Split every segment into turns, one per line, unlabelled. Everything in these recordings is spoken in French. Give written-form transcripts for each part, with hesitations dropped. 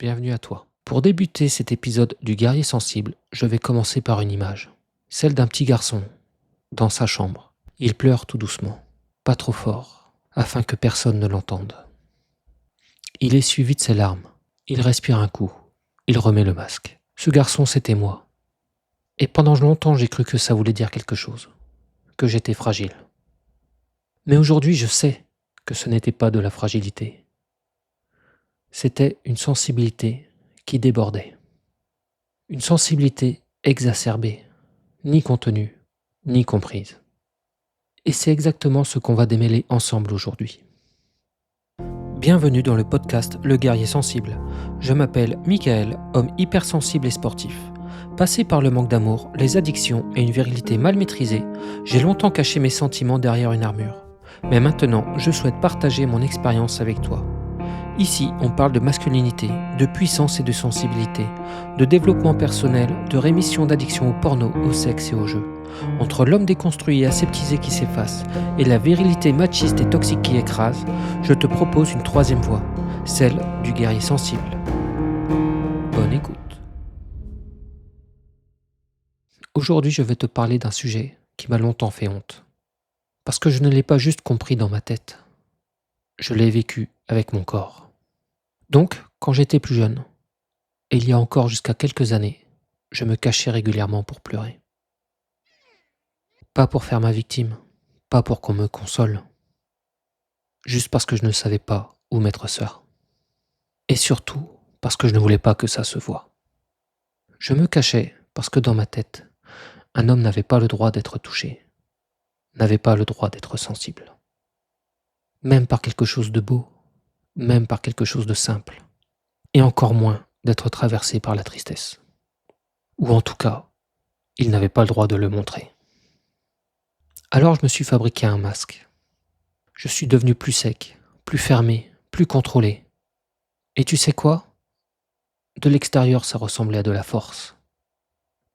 bienvenue à toi. Pour débuter cet épisode du guerrier sensible, je vais commencer par une image. Celle d'un petit garçon, dans sa chambre. Il pleure tout doucement, pas trop fort, afin que personne ne l'entende. Il essuie vite ses larmes, il respire un coup, il remet le masque. Ce garçon, c'était moi. Et pendant longtemps, j'ai cru que ça voulait dire quelque chose, que j'étais fragile. Mais aujourd'hui, je sais que ce n'était pas de la fragilité. C'était une sensibilité qui débordait. Une sensibilité exacerbée, ni contenue, ni comprise. Et c'est exactement ce qu'on va démêler ensemble aujourd'hui. Bienvenue dans le podcast Le Guerrier Sensible. Je m'appelle Michael, homme hypersensible et sportif. Passé par le manque d'amour, les addictions et une virilité mal maîtrisée, j'ai longtemps caché mes sentiments derrière une armure. Mais maintenant, je souhaite partager mon expérience avec toi. Ici, on parle de masculinité, de puissance et de sensibilité, de développement personnel, de rémission d'addiction au porno, au sexe et au jeu. Entre l'homme déconstruit et aseptisé qui s'efface et la virilité machiste et toxique qui écrase, je te propose une troisième voie, celle du guerrier sensible. Bonne écoute. Aujourd'hui, je vais te parler d'un sujet qui m'a longtemps fait honte. Parce que je ne l'ai pas juste compris dans ma tête. Je l'ai vécu avec mon corps. Donc, quand j'étais plus jeune, et il y a encore jusqu'à quelques années, je me cachais régulièrement pour pleurer. Pas pour faire ma victime, pas pour qu'on me console, juste parce que je ne savais pas où mettre ça. Et surtout, parce que je ne voulais pas que ça se voie. Je me cachais parce que dans ma tête, un homme n'avait pas le droit d'être touché, n'avait pas le droit d'être sensible. Même par quelque chose de beau, même par quelque chose de simple, et encore moins d'être traversé par la tristesse. Ou en tout cas, il n'avait pas le droit de le montrer. Alors je me suis fabriqué un masque. Je suis devenu plus sec, plus fermé, plus contrôlé. Et tu sais quoi ? De l'extérieur, ça ressemblait à de la force.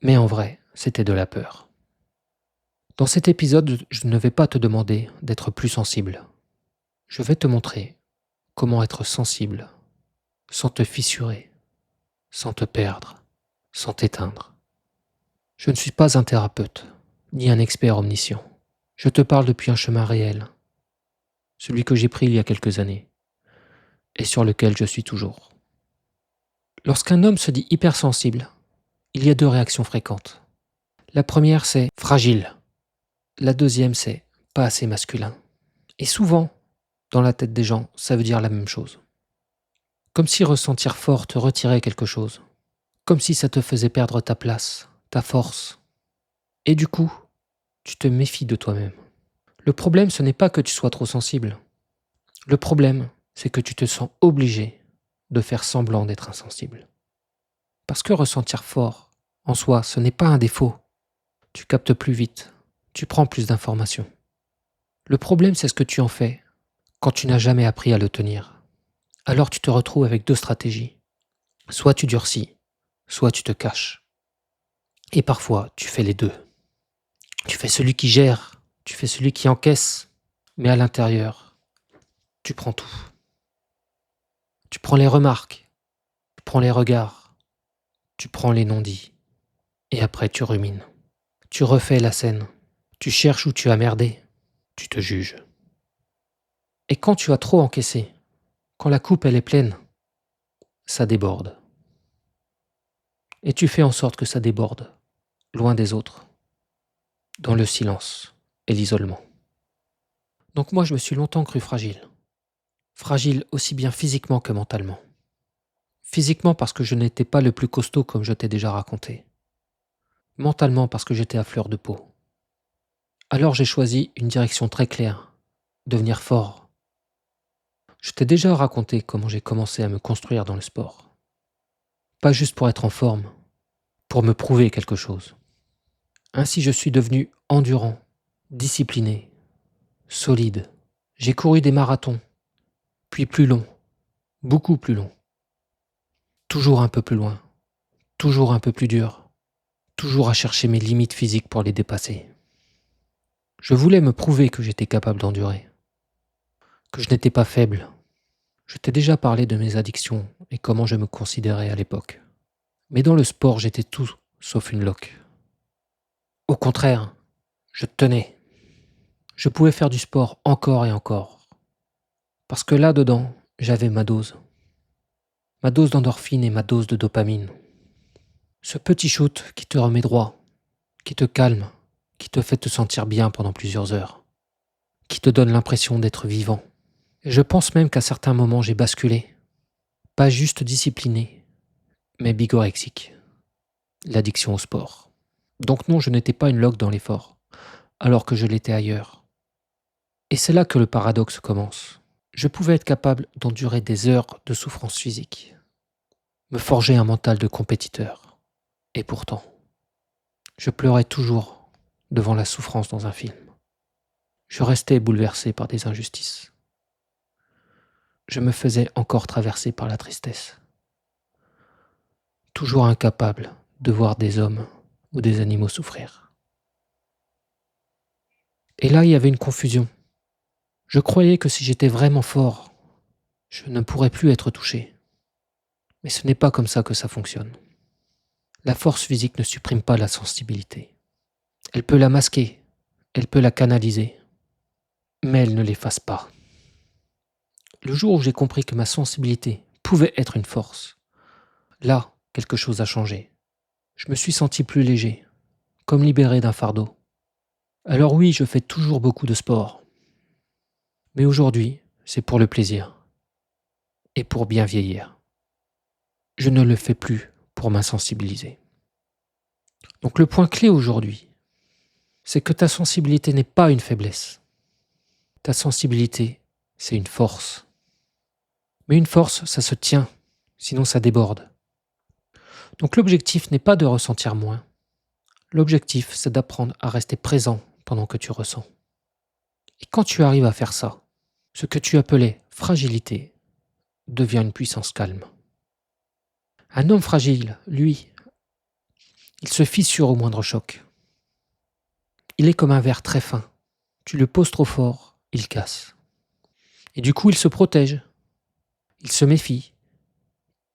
Mais en vrai, c'était de la peur. Dans cet épisode, je ne vais pas te demander d'être plus sensible. Je vais te montrer comment être sensible, sans te fissurer, sans te perdre, sans t'éteindre. Je ne suis pas un thérapeute, ni un expert omniscient. Je te parle depuis un chemin réel, celui que j'ai pris il y a quelques années, et sur lequel je suis toujours. Lorsqu'un homme se dit hypersensible, il y a deux réactions fréquentes. La première, c'est fragile. La deuxième, c'est pas assez masculin. Et souvent, dans la tête des gens, ça veut dire la même chose. Comme si ressentir fort te retirait quelque chose. Comme si ça te faisait perdre ta place, ta force. Et du coup, tu te méfies de toi-même. Le problème, ce n'est pas que tu sois trop sensible. Le problème, c'est que tu te sens obligé de faire semblant d'être insensible. Parce que ressentir fort, en soi, ce n'est pas un défaut. Tu captes plus vite, tu prends plus d'informations. Le problème, c'est ce que tu en fais quand tu n'as jamais appris à le tenir. Alors tu te retrouves avec deux stratégies. Soit tu durcis, soit tu te caches. Et parfois, tu fais les deux. Tu fais celui qui gère, tu fais celui qui encaisse, mais à l'intérieur, tu prends tout. Tu prends les remarques, tu prends les regards, tu prends les non-dits. Et après, tu rumines. Tu refais la scène. Tu cherches où tu as merdé. Tu te juges. Et quand tu as trop encaissé, quand la coupe elle est pleine, ça déborde. Et tu fais en sorte que ça déborde, loin des autres, dans le silence et l'isolement. Donc moi je me suis longtemps cru fragile. Fragile aussi bien physiquement que mentalement. Physiquement parce que je n'étais pas le plus costaud comme je t'ai déjà raconté. Mentalement parce que j'étais à fleur de peau. Alors j'ai choisi une direction très claire, devenir fort. Je t'ai déjà raconté comment j'ai commencé à me construire dans le sport. Pas juste pour être en forme, pour me prouver quelque chose. Ainsi je suis devenu endurant, discipliné, solide. J'ai couru des marathons, puis plus longs, beaucoup plus longs. Toujours un peu plus loin, toujours un peu plus dur, toujours à chercher mes limites physiques pour les dépasser. Je voulais me prouver que j'étais capable d'endurer, que je n'étais pas faible, Je t'ai déjà parlé de mes addictions et comment je me considérais à l'époque. Mais dans le sport, j'étais tout sauf une loque. Au contraire, je tenais. Je pouvais faire du sport encore et encore. Parce que là-dedans, j'avais ma dose. Ma dose d'endorphine et ma dose de dopamine. Ce petit shoot qui te remet droit, qui te calme, qui te fait te sentir bien pendant plusieurs heures, qui te donne l'impression d'être vivant. Et je pense même qu'à certains moments j'ai basculé, pas juste discipliné, mais bigorexique, l'addiction au sport. Donc non, je n'étais pas une loque dans l'effort, alors que je l'étais ailleurs. Et c'est là que le paradoxe commence. Je pouvais être capable d'endurer des heures de souffrance physique, me forger un mental de compétiteur. Et pourtant, je pleurais toujours devant la souffrance dans un film. Je restais bouleversé par des injustices. Je me faisais encore traverser par la tristesse. Toujours incapable de voir des hommes ou des animaux souffrir. Et là, il y avait une confusion. Je croyais que si j'étais vraiment fort, je ne pourrais plus être touché. Mais ce n'est pas comme ça que ça fonctionne. La force physique ne supprime pas la sensibilité. Elle peut la masquer, elle peut la canaliser, mais elle ne l'efface pas. Le jour où j'ai compris que ma sensibilité pouvait être une force, là, quelque chose a changé. Je me suis senti plus léger, comme libéré d'un fardeau. Alors oui, je fais toujours beaucoup de sport. Mais aujourd'hui, c'est pour le plaisir et pour bien vieillir. Je ne le fais plus pour m'insensibiliser. Donc le point clé aujourd'hui, c'est que ta sensibilité n'est pas une faiblesse. Ta sensibilité, c'est une force. Mais une force, ça se tient, sinon ça déborde. Donc l'objectif n'est pas de ressentir moins. L'objectif, c'est d'apprendre à rester présent pendant que tu ressens. Et quand tu arrives à faire ça, ce que tu appelais fragilité devient une puissance calme. Un homme fragile, lui, il se fissure au moindre choc. Il est comme un verre très fin. Tu le poses trop fort, il casse. Et du coup, il se protège. Il se méfie.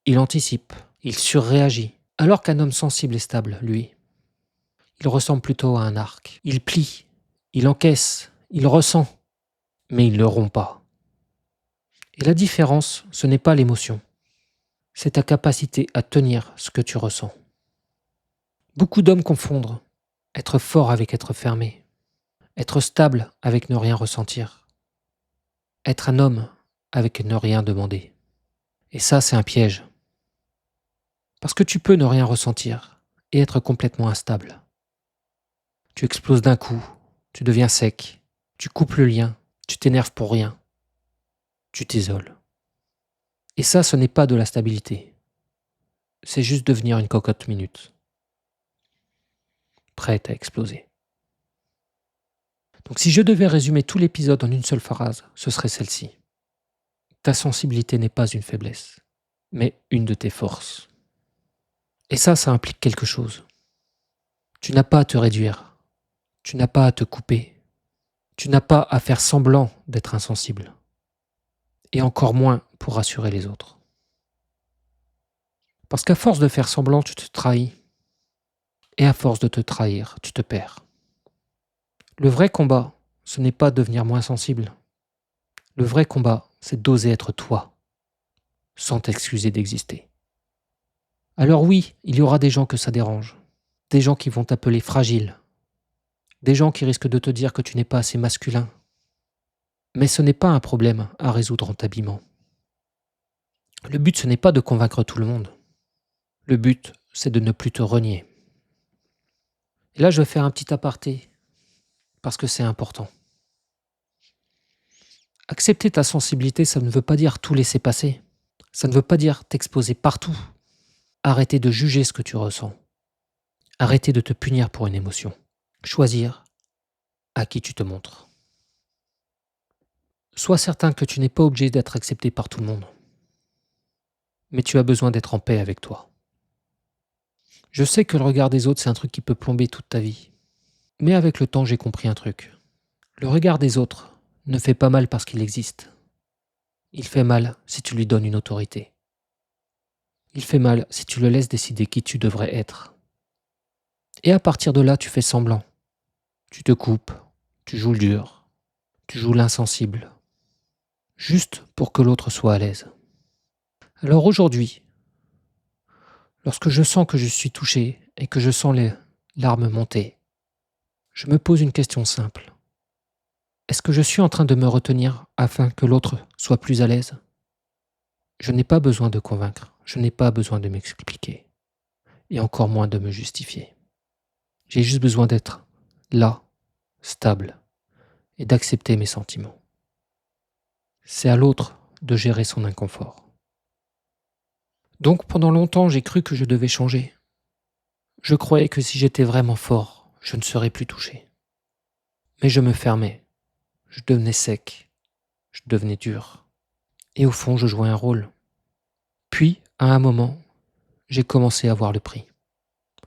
Il anticipe. Il surréagit. Alors qu'un homme sensible et stable, lui, il ressemble plutôt à un arc. Il plie. Il encaisse. Il ressent. Mais il ne rompt pas. Et la différence, ce n'est pas l'émotion. C'est ta capacité à tenir ce que tu ressens. Beaucoup d'hommes confondent être fort avec être fermé, être stable avec ne rien ressentir, être un homme avec ne rien demander. Et ça, c'est un piège. Parce que tu peux ne rien ressentir et être complètement instable. Tu exploses d'un coup, tu deviens sec, tu coupes le lien, tu t'énerves pour rien, tu t'isoles. Et ça, ce n'est pas de la stabilité. C'est juste devenir une cocotte minute, prête à exploser. Donc si je devais résumer tout l'épisode en une seule phrase, ce serait celle-ci. Ta sensibilité n'est pas une faiblesse, mais une de tes forces. Et ça implique quelque chose. Tu n'as pas à te réduire, tu n'as pas à te couper, tu n'as pas à faire semblant d'être insensible, et encore moins pour rassurer les autres. Parce qu'à force de faire semblant, tu te trahis, et à force de te trahir, tu te perds. Le vrai combat, ce n'est pas devenir moins sensible. Le vrai combat, c'est d'oser être toi, sans t'excuser d'exister. Alors oui, il y aura des gens que ça dérange, des gens qui vont t'appeler fragile, des gens qui risquent de te dire que tu n'es pas assez masculin. Mais ce n'est pas un problème à résoudre en t'habillement. Le but, ce n'est pas de convaincre tout le monde. Le but, c'est de ne plus te renier. Et là, je vais faire un petit aparté, parce que c'est important. Accepter ta sensibilité, ça ne veut pas dire tout laisser passer. Ça ne veut pas dire t'exposer partout. Arrêter de juger ce que tu ressens. Arrêter de te punir pour une émotion. Choisir à qui tu te montres. Sois certain que tu n'es pas obligé d'être accepté par tout le monde. Mais tu as besoin d'être en paix avec toi. Je sais que le regard des autres, c'est un truc qui peut plomber toute ta vie. Mais avec le temps, j'ai compris un truc. Le regard des autres ne fait pas mal parce qu'il existe. Il fait mal si tu lui donnes une autorité. Il fait mal si tu le laisses décider qui tu devrais être. Et à partir de là, tu fais semblant. Tu te coupes, tu joues le dur, tu joues l'insensible, juste pour que l'autre soit à l'aise. Alors aujourd'hui, lorsque je sens que je suis touché et que je sens les larmes monter, je me pose une question simple. Est-ce que je suis en train de me retenir afin que l'autre soit plus à l'aise ? Je n'ai pas besoin de convaincre, je n'ai pas besoin de m'expliquer, et encore moins de me justifier. J'ai juste besoin d'être là, stable, et d'accepter mes sentiments. C'est à l'autre de gérer son inconfort. Donc pendant longtemps, j'ai cru que je devais changer. Je croyais que si j'étais vraiment fort, je ne serais plus touché. Mais je me fermais, je devenais sec, je devenais dur. Et au fond, je jouais un rôle. Puis, à un moment, j'ai commencé à voir le prix.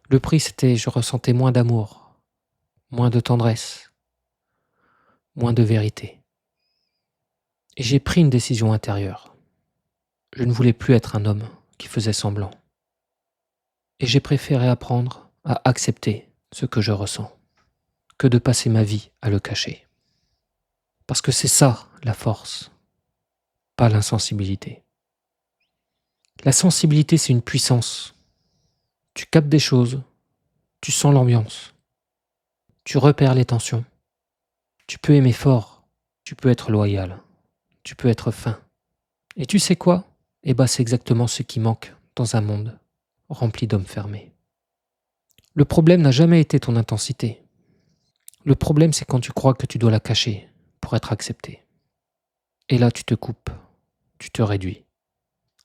Le prix, c'était je ressentais moins d'amour, moins de tendresse, moins de vérité. Et j'ai pris une décision intérieure. Je ne voulais plus être un homme qui faisait semblant. Et j'ai préféré apprendre à accepter ce que je ressens, que de passer ma vie à le cacher. Parce que c'est ça, la force, pas l'insensibilité. La sensibilité, c'est une puissance. Tu captes des choses, tu sens l'ambiance, tu repères les tensions. Tu peux aimer fort, tu peux être loyal, tu peux être fin. Et tu sais quoi ? Eh ben, c'est exactement ce qui manque dans un monde rempli d'hommes fermés. Le problème n'a jamais été ton intensité. Le problème, c'est quand tu crois que tu dois la cacher pour être accepté. Et là, tu te coupes, tu te réduis.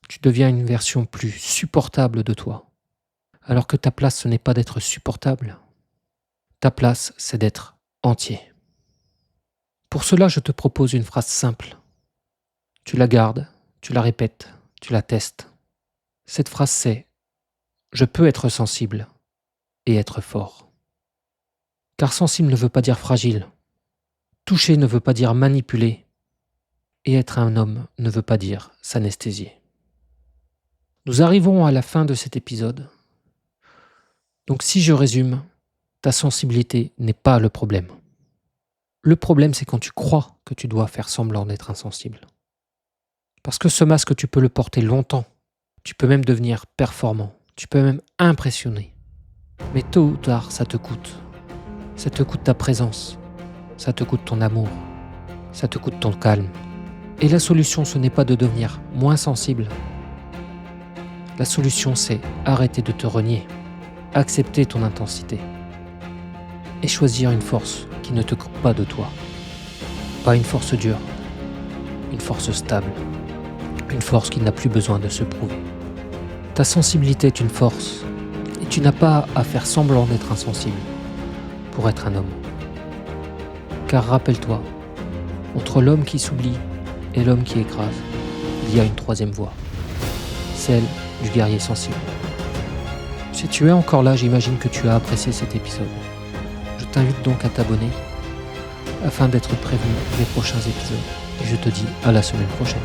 Tu deviens une version plus supportable de toi. Alors que ta place, ce n'est pas d'être supportable. Ta place, c'est d'être entier. Pour cela, je te propose une phrase simple. Tu la gardes, tu la répètes, tu la testes. Cette phrase, c'est « Je peux être sensible et être fort ». Car sensible ne veut pas dire fragile. Toucher ne veut pas dire manipuler. Et être un homme ne veut pas dire s'anesthésier. Nous arrivons à la fin de cet épisode. Donc si je résume, ta sensibilité n'est pas le problème. Le problème, c'est quand tu crois que tu dois faire semblant d'être insensible. Parce que ce masque, tu peux le porter longtemps. Tu peux même devenir performant. Tu peux même impressionner. Mais tôt ou tard, ça te coûte. Ça te coûte ta présence. Ça te coûte ton amour. Ça te coûte ton calme. Et la solution, ce n'est pas de devenir moins sensible. La solution, c'est arrêter de te renier. Accepter ton intensité. Et choisir une force qui ne te coupe pas de toi. Pas une force dure. Une force stable. Une force qui n'a plus besoin de se prouver. Ta sensibilité est une force. Et tu n'as pas à faire semblant d'être insensible pour être un homme. Car rappelle-toi, entre l'homme qui s'oublie et l'homme qui écrase, il y a une troisième voie. Celle du guerrier sensible. Si tu es encore là, j'imagine que tu as apprécié cet épisode. Je t'invite donc à t'abonner afin d'être prévenu des prochains épisodes. Et je te dis à la semaine prochaine.